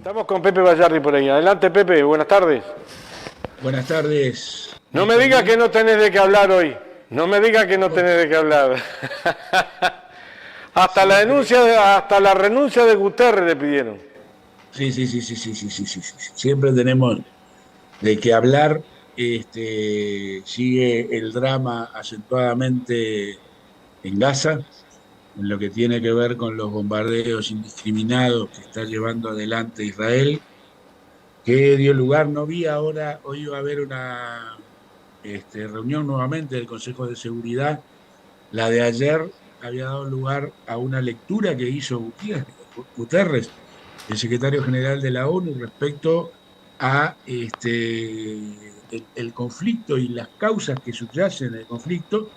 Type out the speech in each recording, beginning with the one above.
Estamos con Pepe Bayardi por ahí. Adelante, Pepe, buenas tardes. Buenas tardes. No me digas que no tenés de qué hablar hoy. No me digas que no tenés de qué hablar. Hasta la denuncia, hasta la renuncia de Guterres le pidieron. Sí. Siempre tenemos de qué hablar. Sigue el drama acentuadamente en Gaza, en lo que tiene que ver con los bombardeos indiscriminados que está llevando adelante Israel, que dio lugar, no vi ahora, hoy va a haber una reunión nuevamente del Consejo de Seguridad. La de ayer había dado lugar a una lectura que hizo Guterres, el secretario general de la ONU, respecto a el conflicto y las causas que subyacen al conflicto.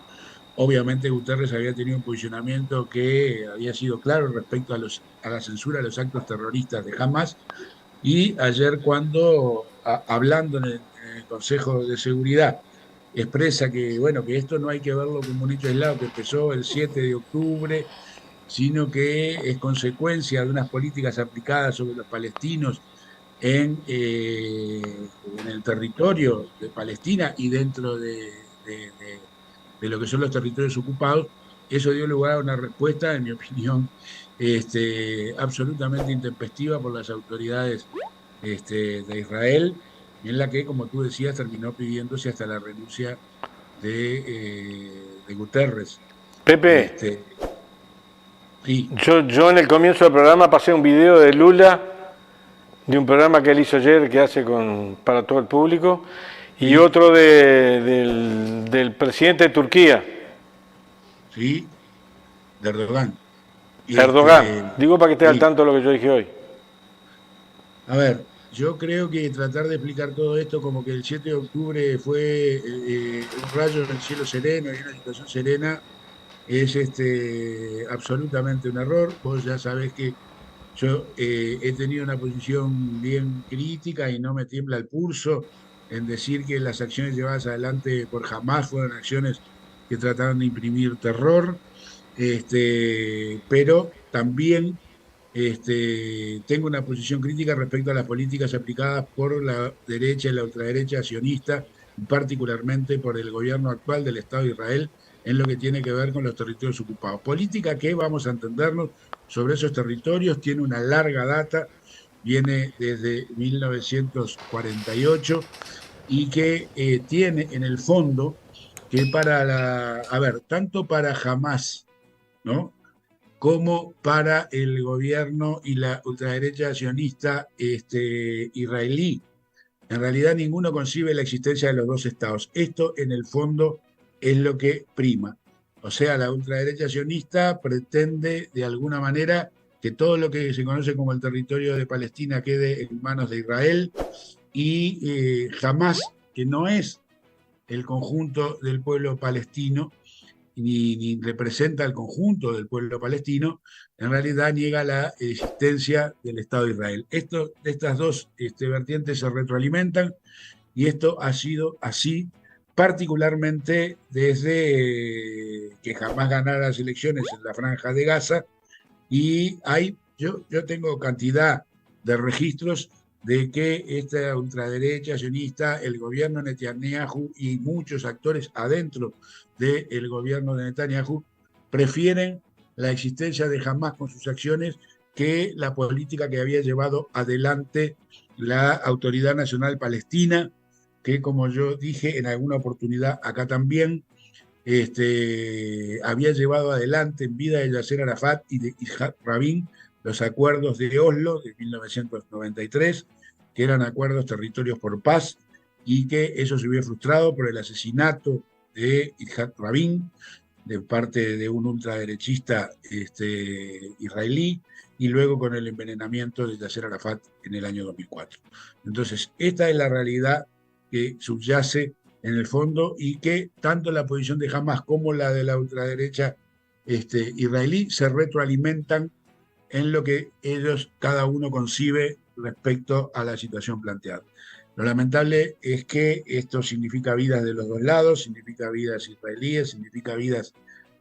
Obviamente Guterres había tenido un posicionamiento que había sido claro respecto a la censura de los actos terroristas de Hamas, y ayer cuando, hablando en el Consejo de Seguridad, expresa que, bueno, que esto no hay que verlo como un hecho aislado que empezó el 7 de octubre, sino que es consecuencia de unas políticas aplicadas sobre los palestinos en el territorio de Palestina y dentro de lo que son los territorios ocupados. Eso dio lugar a una respuesta, en mi opinión, absolutamente intempestiva por las autoridades de Israel, en la que, como tú decías, terminó pidiéndose hasta la renuncia de Guterres. Pepe, Este, sí, yo en el comienzo del programa pasé un video de Lula, de un programa que él hizo ayer, que hace para todo el público, y sí, otro del presidente de Turquía, sí, de Erdogan. Y Erdogan. Digo para que esté al sí. tanto de lo que yo dije hoy. A ver, yo creo que tratar de explicar todo esto como que el 7 de octubre fue un rayo en el cielo sereno y una situación serena es absolutamente un error. Vos ya sabés que yo he tenido una posición bien crítica y no me tiembla el pulso en decir que las acciones llevadas adelante por Hamas fueron acciones que trataron de imprimir terror, pero también tengo una posición crítica respecto a las políticas aplicadas por la derecha y la ultraderecha sionista, y particularmente por el gobierno actual del Estado de Israel, en lo que tiene que ver con los territorios ocupados. Política que, vamos a entendernos, sobre esos territorios tiene una larga data, viene desde 1948 y que tiene en el fondo que a ver, tanto para Hamas, ¿no?, como para el gobierno y la ultraderecha sionista israelí. En realidad ninguno concibe la existencia de los dos estados. Esto en el fondo es lo que prima. O sea, la ultraderecha sionista pretende de alguna manera que todo lo que se conoce como el territorio de Palestina quede en manos de Israel, y jamás, que no es el conjunto del pueblo palestino, ni representa al conjunto del pueblo palestino, en realidad niega la existencia del Estado de Israel. Estas dos vertientes se retroalimentan, y esto ha sido así particularmente desde que jamás ganara las elecciones en la Franja de Gaza. Y yo tengo cantidad de registros de que esta ultraderecha sionista, el gobierno de Netanyahu y muchos actores adentro del gobierno de Netanyahu prefieren la existencia de Hamas con sus acciones que la política que había llevado adelante la Autoridad Nacional Palestina, que, como yo dije en alguna oportunidad acá también, había llevado adelante en vida de Yasser Arafat y de Yitzhak Rabin los acuerdos de Oslo de 1993, que eran acuerdos territorios por paz, y que eso se vio frustrado por el asesinato de Yitzhak Rabin de parte de un ultraderechista israelí, y luego con el envenenamiento de Yasser Arafat en el año 2004. Entonces, esta es la realidad que subyace en el fondo, y que tanto la posición de Hamas como la de la ultraderecha israelí se retroalimentan en lo que ellos cada uno concibe respecto a la situación planteada. Lo lamentable es que esto significa vidas de los dos lados, significa vidas israelíes, significa vidas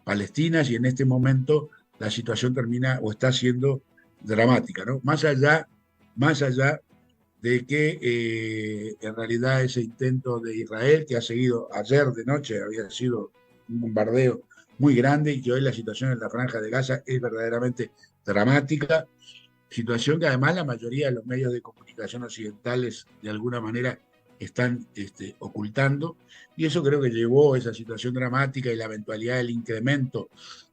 palestinas, y en este momento la situación termina o está siendo dramática, ¿no? Más allá más allá de que en realidad ese intento de Israel, que ha seguido ayer de noche, había sido un bombardeo muy grande y que hoy la situación en la Franja de Gaza es verdaderamente dramática, situación que además la mayoría de los medios de comunicación occidentales de alguna manera están ocultando, y eso creo que llevó a esa situación dramática y la eventualidad del incremento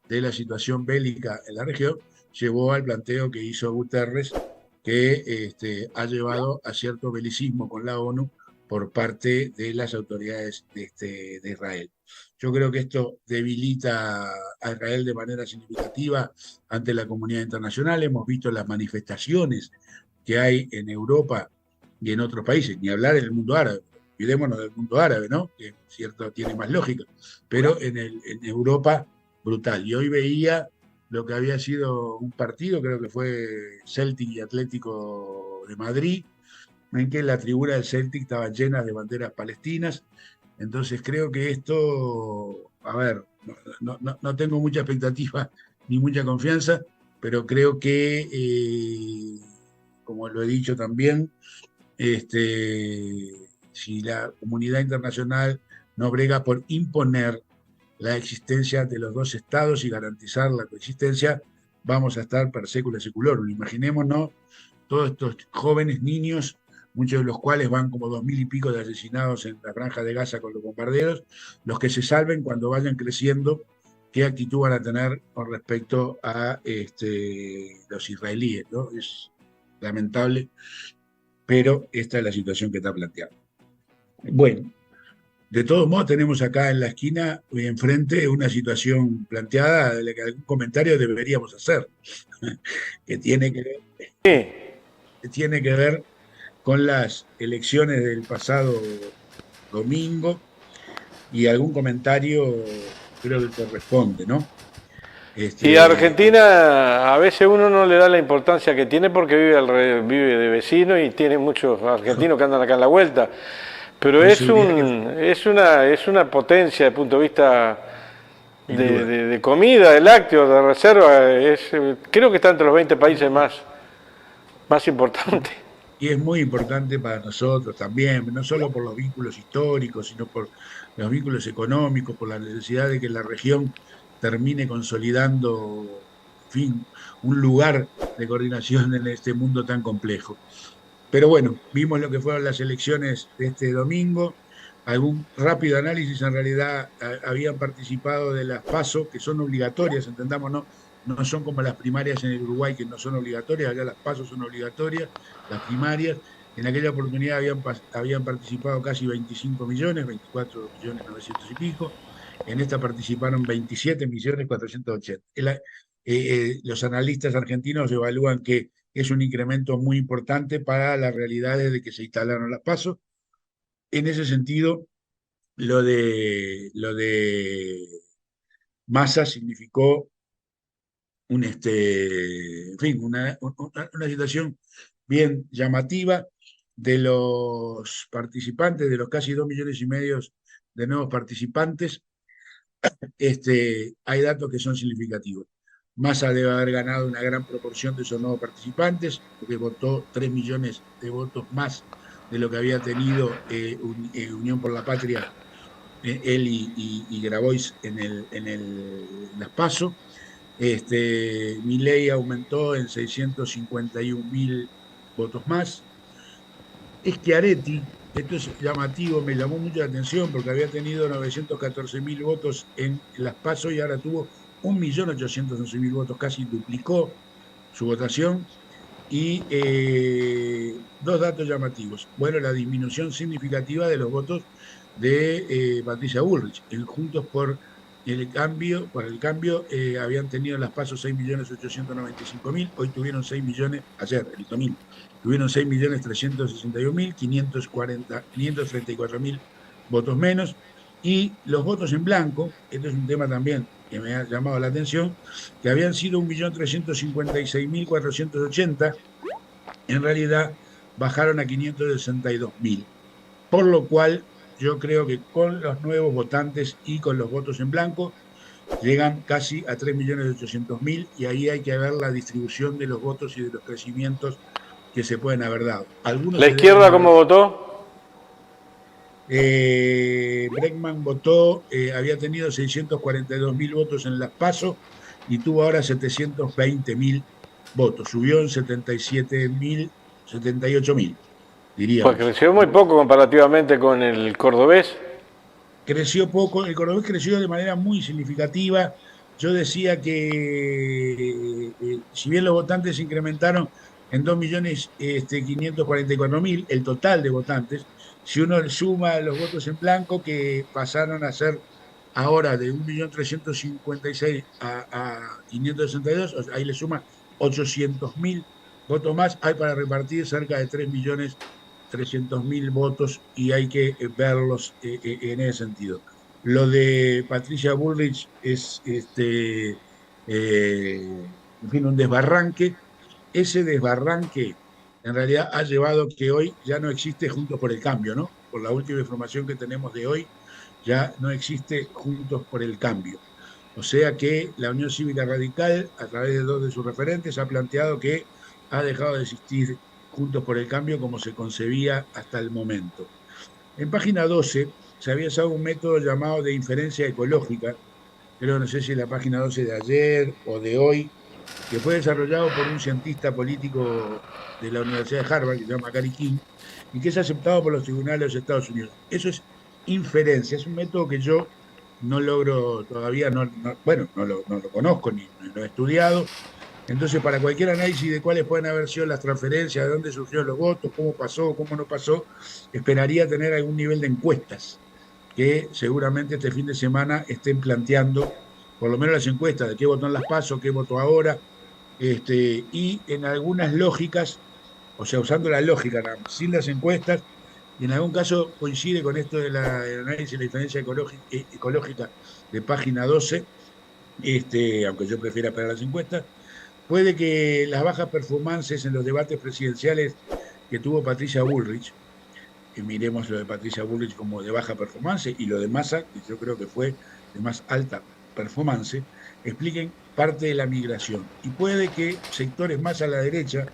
de la situación bélica en la región, llevó al planteo que hizo Guterres, que ha llevado a cierto belicismo con la ONU por parte de las autoridades de Israel. Yo creo que esto debilita a Israel de manera significativa ante la comunidad internacional. Hemos visto las manifestaciones que hay en Europa y en otros países, ni hablar en el mundo árabe. Olvidémonos del mundo árabe, ¿no? Que cierto tiene más lógica, pero en Europa brutal. Y hoy veía lo que había sido un partido, creo que fue Celtic y Atlético de Madrid, en que la tribuna del Celtic estaba llena de banderas palestinas. Entonces creo que esto, a ver, no tengo mucha expectativa ni mucha confianza, pero creo que, como lo he dicho también, si la comunidad internacional no brega por imponer la existencia de los dos estados y garantizar la coexistencia, vamos a estar per secula seculorum. Imaginémonos todos estos jóvenes niños, muchos de los cuales van como 2000 y pico de asesinados en la Franja de Gaza con los bombarderos, los que se salven cuando vayan creciendo, qué actitud van a tener con respecto a los israelíes, ¿no? Es lamentable, pero esta es la situación que está planteada. Bueno, de todos modos, tenemos acá en la esquina, enfrente, una situación planteada de la que algún comentario deberíamos hacer, que Sí. tiene que ver con las elecciones del pasado domingo, y algún comentario creo que corresponde, ¿no? Y a Este, Argentina a veces uno no le da la importancia que tiene porque vive de vecino y tiene muchos argentinos que andan acá en la vuelta. Pero con seguridad que es una potencia desde el punto de vista sin duda. de comida, de lácteos, de reserva. Creo que está entre los 20 países más importantes. Y es muy importante para nosotros también, no solo por los vínculos históricos, sino por los vínculos económicos, por la necesidad de que la región termine consolidando, en fin, un lugar de coordinación en este mundo tan complejo. Pero bueno, vimos lo que fueron las elecciones de este domingo. Algún rápido análisis, en realidad habían participado de las PASO, que son obligatorias, entendamos, no son como las primarias en el Uruguay, que no son obligatorias, allá las PASO son obligatorias, las primarias. En aquella oportunidad habían participado casi 25 millones, 24 millones 900 y pico. En esta participaron 27 millones 480. Los analistas argentinos evalúan que es un incremento muy importante para las realidades de que se instalaron las PASO. En ese sentido, lo de Massa significó en fin, una situación bien llamativa de los participantes, de los casi 2,5 millones de nuevos participantes. Hay datos que son significativos. Massa debe haber ganado una gran proporción de esos nuevos participantes, porque votó 3 millones de votos más de lo que había tenido Unión por la Patria, él y Grabois en las PASO. Milei aumentó en 651.000 votos más. Schiaretti, esto es llamativo, me llamó mucho la atención porque había tenido 914.000 votos en las PASO y ahora tuvo 1.811.000 votos, casi duplicó su votación. Y dos datos llamativos. Bueno, la disminución significativa de los votos de Patricia Bullrich. En Juntos por el Cambio habían tenido en las PASO 6.895.000, hoy tuvieron 6 millones, ayer, el domingo, tuvieron 6.361.534.000 votos menos. Y los votos en blanco, esto es un tema también que me ha llamado la atención, que habían sido 1.356.480, en realidad bajaron a 562.000. Por lo cual, yo creo que con los nuevos votantes y con los votos en blanco, llegan casi a 3.800.000, y ahí hay que ver la distribución de los votos y de los crecimientos que se pueden haber dado. Algunos ¿La se deben izquierda haber. cómo votó? Bregman votó, había tenido 642.000 votos en las PASO y tuvo ahora 720.000 votos. Subió en 77.000, 78.000, Pues diríamos. creció muy poco comparativamente con el cordobés. Creció poco, el cordobés creció de manera muy significativa. Yo decía que si bien los votantes se incrementaron en 2.544.000, el total de votantes, si uno suma los votos en blanco que pasaron a ser ahora de 1.356.000 a 562, o sea, ahí le suma 800.000 votos más, hay para repartir cerca de 3.300.000 votos y hay que verlos en ese sentido. Lo de Patricia Bullrich es, en fin, un desbarranque. Ese desbarranque en realidad ha llevado que hoy ya no existe Juntos por el Cambio, ¿no? Por la última información que tenemos de hoy, ya no existe Juntos por el Cambio. O sea que la Unión Cívica Radical, a través de dos de sus referentes, ha planteado que ha dejado de existir Juntos por el Cambio como se concebía hasta el momento. En página 12 se había usado un método llamado de inferencia ecológica, creo no sé si la página 12 de ayer o de hoy, que fue desarrollado por un cientista político de la Universidad de Harvard, que se llama Gary King, y que es aceptado por los tribunales de los Estados Unidos. Eso es inferencia, es un método que yo no logro todavía, bueno, no lo conozco ni lo he estudiado. Entonces, para cualquier análisis de cuáles pueden haber sido las transferencias, de dónde surgieron los votos, cómo pasó, cómo no pasó, esperaría tener algún nivel de encuestas que seguramente este fin de semana estén planteando, por lo menos las encuestas de qué votó en las PASO, qué votó ahora, y en algunas lógicas, o sea, usando la lógica, sin las encuestas, y en algún caso coincide con esto del análisis de la diferencia ecológica de página 12, aunque yo prefiera esperar las encuestas, puede que las bajas performances en los debates presidenciales que tuvo Patricia Bullrich, que miremos lo de Patricia Bullrich como de baja performance y lo de Massa, que yo creo que fue de más alta performance, expliquen parte de la migración. Y puede que sectores más a la derecha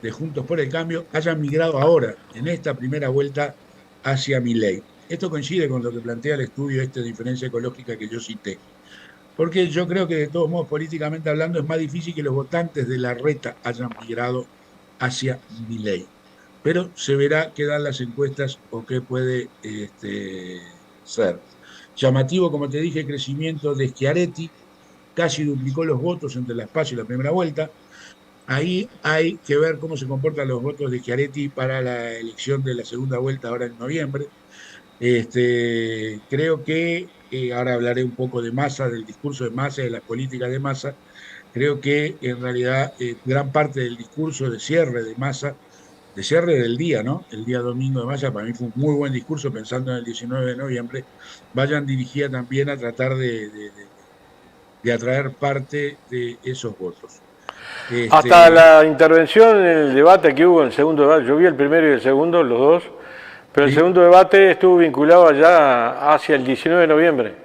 de Juntos por el Cambio hayan migrado ahora, en esta primera vuelta, hacia Milei. Esto coincide con lo que plantea el estudio de diferencia ecológica que yo cité. Porque yo creo que de todos modos, políticamente hablando, es más difícil que los votantes de la reta hayan migrado hacia Milei. Pero se verá qué dan las encuestas o qué puede ser. Llamativo, como te dije, el crecimiento de Schiaretti, casi duplicó los votos entre la PASO y la primera vuelta. Ahí hay que ver cómo se comportan los votos de Schiaretti para la elección de la segunda vuelta ahora en noviembre. Creo que, ahora hablaré un poco de Massa, del discurso de Massa, de las políticas de Massa. Creo que en realidad gran parte del discurso de cierre de Massa, de cierre del día, ¿no? El día domingo de Massa, para mí fue un muy buen discurso pensando en el 19 de noviembre, vayan dirigida también a tratar de atraer parte de esos votos. Hasta Este, la intervención en el debate que hubo, en el segundo debate, yo vi el primero y el segundo, los dos, pero el sí, segundo debate estuvo vinculado allá hacia el 19 de noviembre,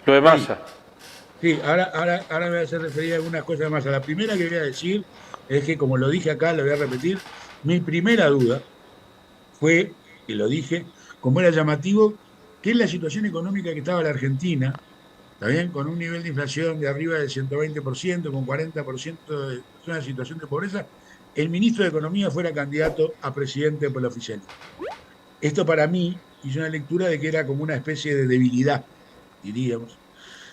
lo de sí, Massa. sí, ahora me voy a hacer referir a algunas cosas más. A la primera que voy a decir es que, como lo dije acá, lo voy a repetir, mi primera duda fue, que lo dije, como era llamativo, que es la situación económica que estaba la Argentina, ¿está bien? Con un nivel de inflación de arriba del 120%, con 40% de una situación de pobreza, el ministro de Economía fuera candidato a presidente por el oficialismo. Esto para mí hizo una lectura de que era como una especie de debilidad, diríamos,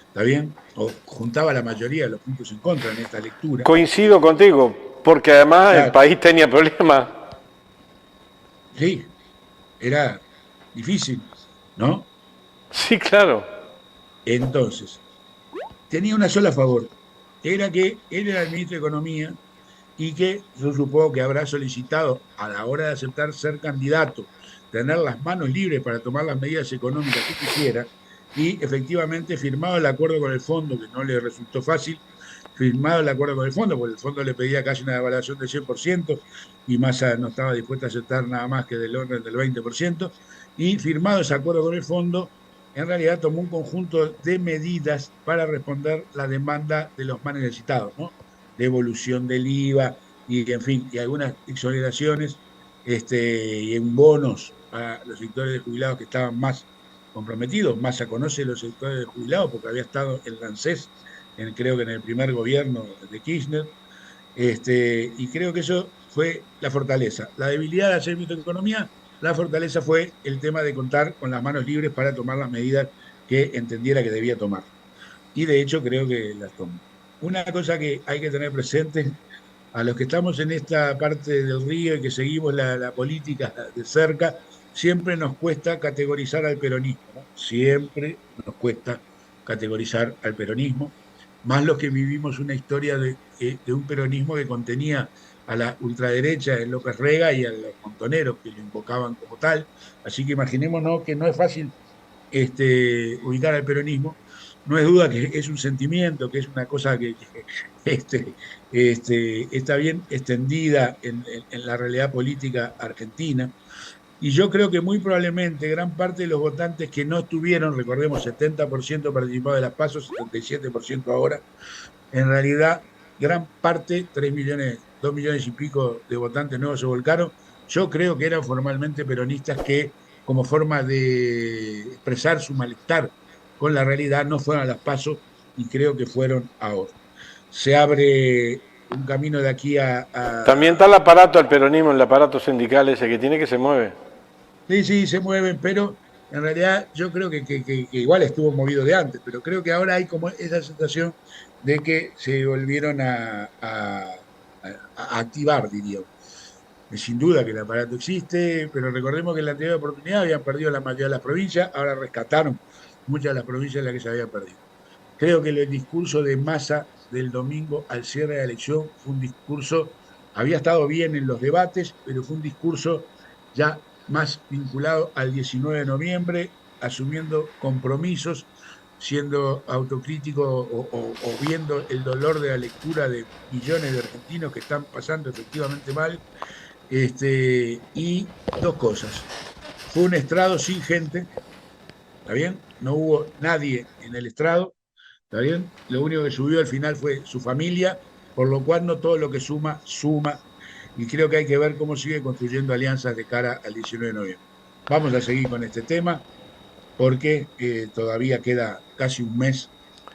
¿está bien? O juntaba la mayoría de los puntos en contra en esta lectura. Coincido contigo, porque además el Claro, país tenía problemas. sí, era difícil, ¿no? Sí, claro. Entonces, tenía una sola favor, era que él era el ministro de Economía y que yo supongo que habrá solicitado a la hora de aceptar ser candidato, tener las manos libres para tomar las medidas económicas que quisiera y efectivamente firmado el acuerdo con el fondo, que no le resultó fácil, firmado el acuerdo con el fondo, porque el fondo le pedía casi una devaluación del 100% y Massa no estaba dispuesta a aceptar nada más que del orden del 20%, y firmado ese acuerdo con el fondo, en realidad tomó un conjunto de medidas para responder la demanda de los más necesitados, ¿no? Devolución del IVA, y en fin, y algunas exoneraciones y en bonos a los sectores de jubilados que estaban más comprometidos. Massa conoce los sectores de jubilados porque había estado en la ANSES, creo que en el primer gobierno de Kirchner, y creo que eso fue la fortaleza. La debilidad de hacer economía, la fortaleza fue el tema de contar con las manos libres para tomar las medidas que entendiera que debía tomar. Y de hecho creo que las tomó. Una cosa que hay que tener presente a los que estamos en esta parte del río y que seguimos la política de cerca, siempre nos cuesta categorizar al peronismo, ¿no? Siempre nos cuesta categorizar al peronismo, más los que vivimos una historia de un peronismo que contenía a la ultraderecha de López Rega y a los montoneros que lo invocaban como tal. Así que imaginémonos que no es fácil ubicar al peronismo. No es duda que es un sentimiento, que es una cosa este, está bien extendida en la realidad política argentina. Y yo creo que muy probablemente gran parte de los votantes que no estuvieron, recordemos, 70% participado de las PASO, 77% ahora, en realidad gran parte, 3 millones, 2 millones y pico de votantes nuevos se volcaron. Yo creo que eran formalmente peronistas que, como forma de expresar su malestar con la realidad, no fueron a las PASO y creo que fueron ahora. Se abre un camino de aquí También está el aparato, el peronismo, el aparato sindical ese que tiene que se mueve. Sí, sí, se mueven, pero en realidad yo creo que igual estuvo movido de antes, pero creo que ahora hay como esa sensación de que se volvieron a activar, diríamos. Sin duda que el aparato existe, pero recordemos que en la anterior oportunidad habían perdido la mayoría de las provincias, ahora rescataron muchas de las provincias en las que se habían perdido. Creo que el discurso de Massa del domingo al cierre de la elección fue un discurso, había estado bien en los debates, pero fue un discurso ya más vinculado al 19 de noviembre, asumiendo compromisos, siendo autocrítico o viendo el dolor de la lectura de millones de argentinos que están pasando efectivamente mal. Y dos cosas. Fue un estrado sin gente, ¿está bien? No hubo nadie en el estrado, ¿está bien? Lo único que subió al final fue su familia, por lo cual no todo lo que suma, suma. Y creo que hay que ver cómo sigue construyendo alianzas de cara al 19 de noviembre. Vamos a seguir con este tema porque todavía queda casi un mes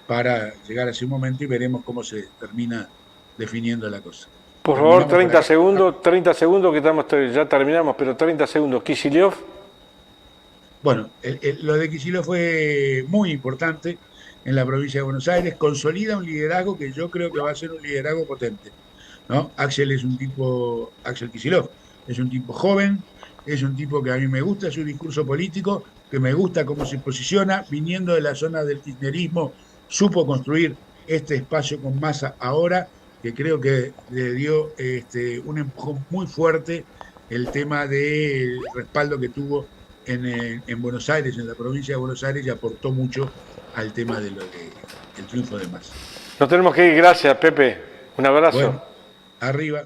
para llegar a ese momento y veremos cómo se termina definiendo la cosa. Por favor, Terminamos por acá. 30 segundos que estamos, ya terminamos, pero 30 segundos. Kicillof. Bueno, lo de Kicillof fue muy importante en la provincia de Buenos Aires, consolida un liderazgo que yo creo que va a ser un liderazgo potente, ¿no? Axel Kicillof es un tipo joven, es un tipo que a mí me gusta su discurso político, que me gusta cómo se posiciona, viniendo de la zona del kirchnerismo, supo construir este espacio con Massa ahora, que creo que le dio un empujón muy fuerte el tema del respaldo que tuvo en Buenos Aires, en la provincia de Buenos Aires, y aportó mucho al tema del triunfo de Massa. Nos tenemos que ir, gracias Pepe. Un abrazo. Bueno, arriba.